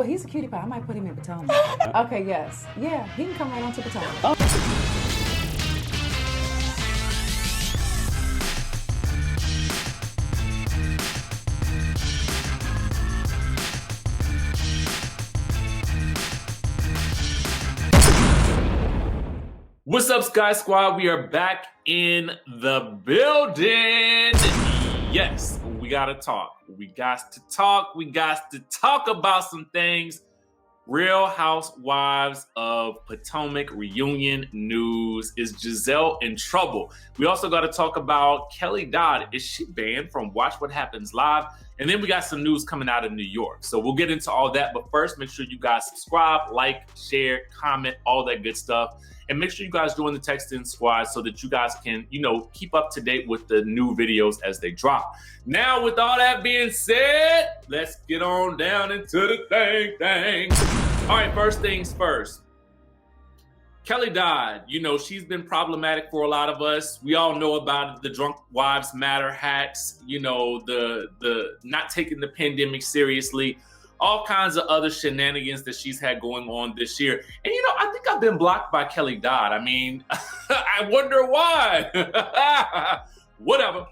he's a cutie pie. I might put him in Potomac. Okay, yes. Yeah, he can come right on to Potomac. What's up, Skye Squad? We are back in the building. Yes, we gotta talk. We got to talk about some things. Real Housewives of Potomac reunion news. Is Giselle in trouble? We also got to talk about Kelly Dodd. Is she banned from Watch What Happens Live? And then we got some news coming out of New York. So we'll get into all that. But first, make sure you guys subscribe, like, share, comment, all that good stuff. And make sure you guys join the texting squad so that you guys can, keep up to date with the new videos as they drop. Now, with all that being said, let's get on down into the thing. All right, first things first. Kelly Dodd, she's been problematic for a lot of us. We all know about the Drunk Wives Matter hacks, the not taking the pandemic seriously, all kinds of other shenanigans that she's had going on this year. And, I think I've been blocked by Kelly Dodd. I mean, I wonder why. Whatever.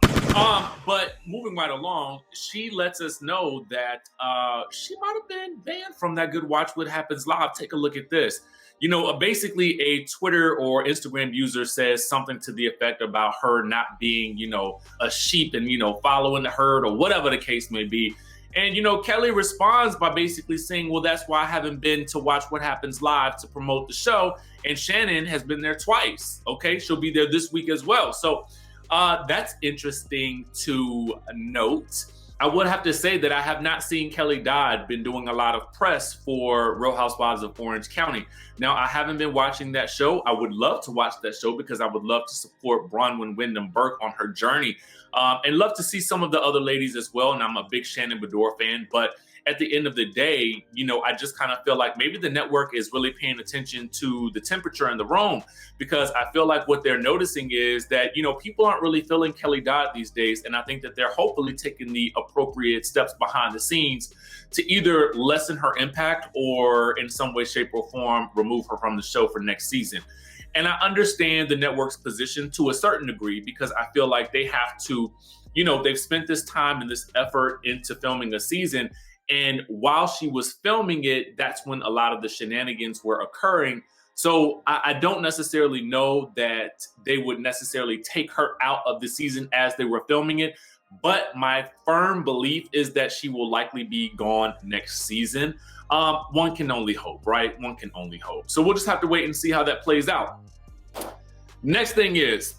But moving right along, she lets us know that she might have been banned from that Good Watch What Happens Live. Take a look at this. Basically a Twitter or Instagram user says something to the effect about her not being, a sheep and, following the herd or whatever the case may be. And, Kelly responds by basically saying, well, that's why I haven't been to Watch What Happens Live to promote the show. And Shannon has been there twice. Okay, she'll be there this week as well. So that's interesting to note. I would have to say that I have not seen Kelly Dodd been doing a lot of press for Real Housewives of Orange County. Now, I haven't been watching that show. I would love to watch that show because I would love to support Bronwyn Wyndham Burke on her journey and love to see some of the other ladies as well. And I'm a big Shannon Bedore fan, but at the end of the day, I just kind of feel like maybe the network is really paying attention to the temperature in the room, because I feel like what they're noticing is that, people aren't really feeling Kelly Dodd these days. And I think that they're hopefully taking the appropriate steps behind the scenes to either lessen her impact or in some way, shape, or form, remove her from the show for next season. And I understand the network's position to a certain degree, because I feel like they have to, they've spent this time and this effort into filming a season. And while she was filming it, that's when a lot of the shenanigans were occurring. So I don't necessarily know that they would necessarily take her out of the season as they were filming it. But my firm belief is that she will likely be gone next season. One can only hope, right? One can only hope. So we'll just have to wait and see how that plays out. Next thing is,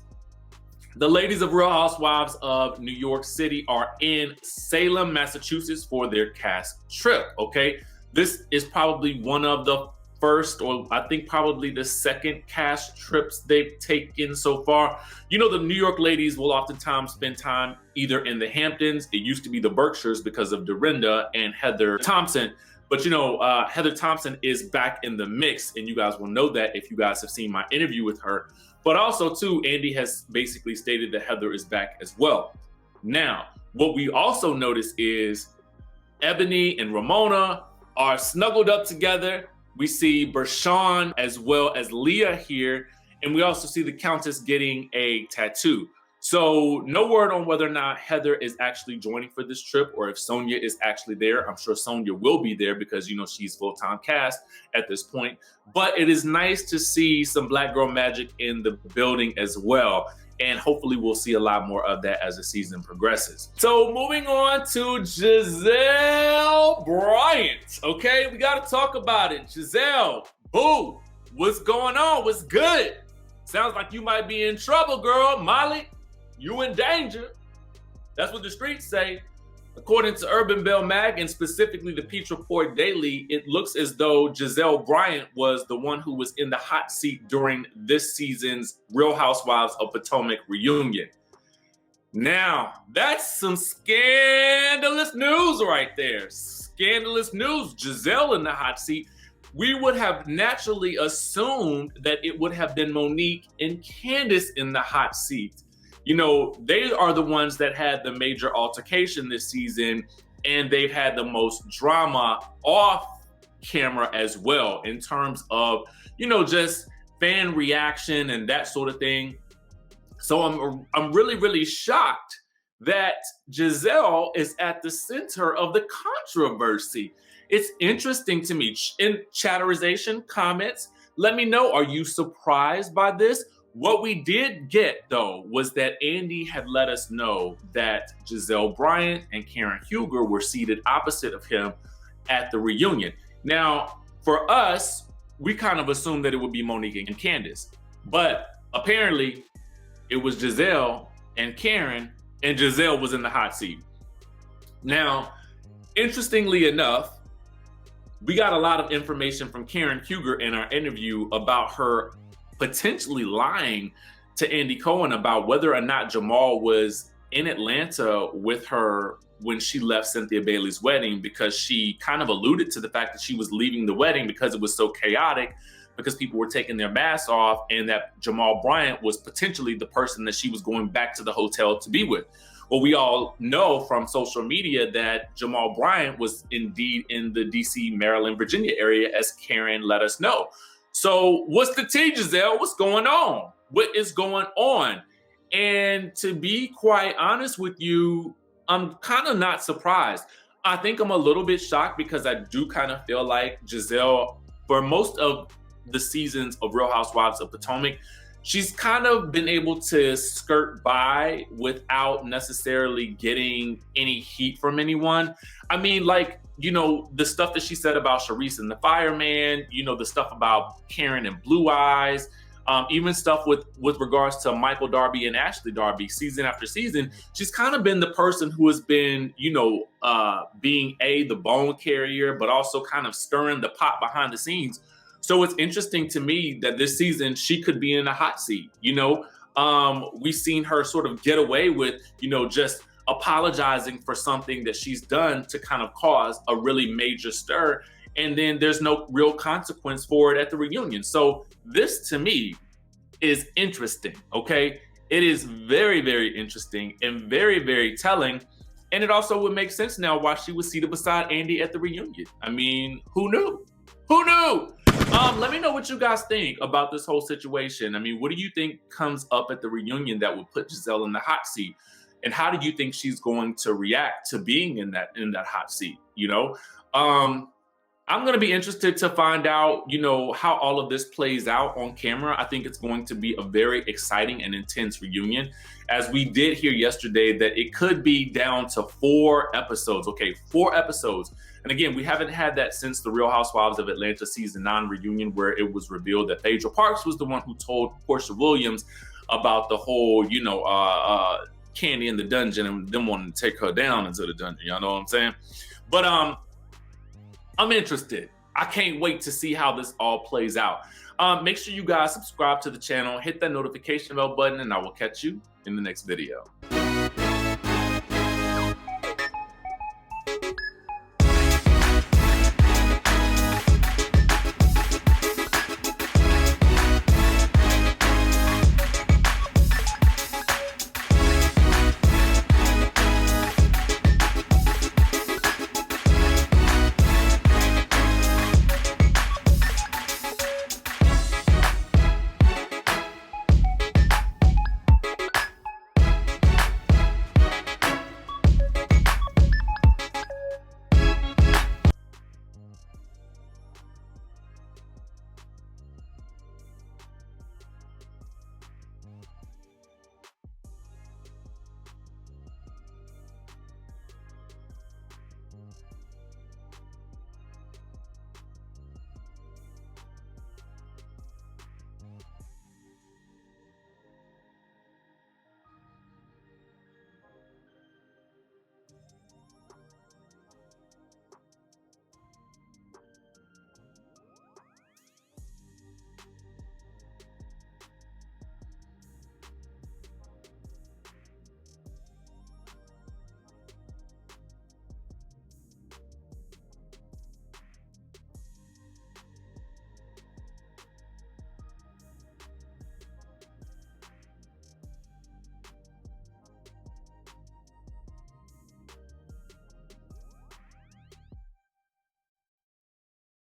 the ladies of Real Housewives of New York City are in Salem, Massachusetts for their cast trip, okay? This is probably one of the first, or I think probably the second cast trips they've taken so far. The New York ladies will oftentimes spend time either in the Hamptons. It used to be the Berkshires because of Dorinda and Heather Thompson. But, Heather Thompson is back in the mix, and you guys will know that if you guys have seen my interview with her. But also, too, Andy has basically stated that Heather is back as well. Now, what we also notice is Ebony and Ramona are snuggled up together. We see Bershawn as well as Leah here, and we also see the Countess getting a tattoo. So no word on whether or not Heather is actually joining for this trip or if Sonia is actually there. I'm sure Sonia will be there because, she's full-time cast at this point. But it is nice to see some Black girl magic in the building as well. And hopefully we'll see a lot more of that as the season progresses. So moving on to Giselle Bryant. Okay, we got to talk about it. Giselle, boo, what's going on? What's good? Sounds like you might be in trouble, girl. Molly, you in danger. That's what the streets say. According to Urban Bell Mag and specifically the Peach Report Daily, it looks as though Giselle Bryant was the one who was in the hot seat during this season's Real Housewives of Potomac reunion. Now, that's some scandalous news right there. Scandalous news. Giselle in the hot seat. We would have naturally assumed that it would have been Monique and Candiace in the hot seat. They are the ones that had the major altercation this season, and they've had the most drama off camera as well in terms of, you know, just fan reaction and that sort of thing. So I'm really, really shocked that Giselle is at the center of the controversy. It's interesting to me. In chatterization comments, let me know, are you surprised by this? What we did get, though, was that Andy had let us know that Giselle Bryant and Karen Huger were seated opposite of him at the reunion. Now, for us, we kind of assumed that it would be Monique and Candiace, but apparently it was Giselle and Karen, and Giselle was in the hot seat. Now, interestingly enough, we got a lot of information from Karen Huger in our interview about her potentially lying to Andy Cohen about whether or not Jamal was in Atlanta with her when she left Cynthia Bailey's wedding, because she kind of alluded to the fact that she was leaving the wedding because it was so chaotic, because people were taking their masks off, and that Jamal Bryant was potentially the person that she was going back to the hotel to be with. Well, we all know from social media that Jamal Bryant was indeed in the DC, Maryland, Virginia area, as Karen let us know. So what's the tea, Giselle? What's going on? What is going on? And to be quite honest with you, I'm kind of not surprised. I think I'm a little bit shocked because I do kind of feel like Giselle, for most of the seasons of Real Housewives of Potomac, she's kind of been able to skirt by without necessarily getting any heat from anyone. I mean, like, you know, the stuff that she said about Charisse and the fireman, you know, the stuff about Karen and Blue Eyes, even stuff with regards to Michael Darby and Ashley Darby, season after season, she's kind of been the person who has been, you know, being the bone carrier, but also kind of stirring the pot behind the scenes. So it's interesting to me that this season she could be in a hot seat. You know, we've seen her sort of get away with, you know, just apologizing for something that she's done to kind of cause a really major stir, and then there's no real consequence for it at the reunion. So this, to me, is interesting, okay? It is very, very interesting and very, very telling. And it also would make sense now why she was seated beside Andy at the reunion. I mean, who knew? Who knew? Let me know what you guys think about this whole situation. I mean, what do you think comes up at the reunion that would put Giselle in the hot seat? And how do you think she's going to react to being in that hot seat? You know, I'm going to be interested to find out, you know, how all of this plays out on camera. I think it's going to be a very exciting and intense reunion. As we did hear yesterday, that it could be down to 4 episodes. Okay, 4 episodes. And again, we haven't had that since the Real Housewives of Atlanta season 9 reunion, where it was revealed that Phaedra Parks was the one who told Porsha Williams about the whole, you know, Kandi in the dungeon and them wanting to take her down into the dungeon. Y'all know what I'm saying? But I'm interested. I can't wait to see how this all plays out. Make sure you guys subscribe to the channel, hit that notification bell button, and I will catch you in the next video.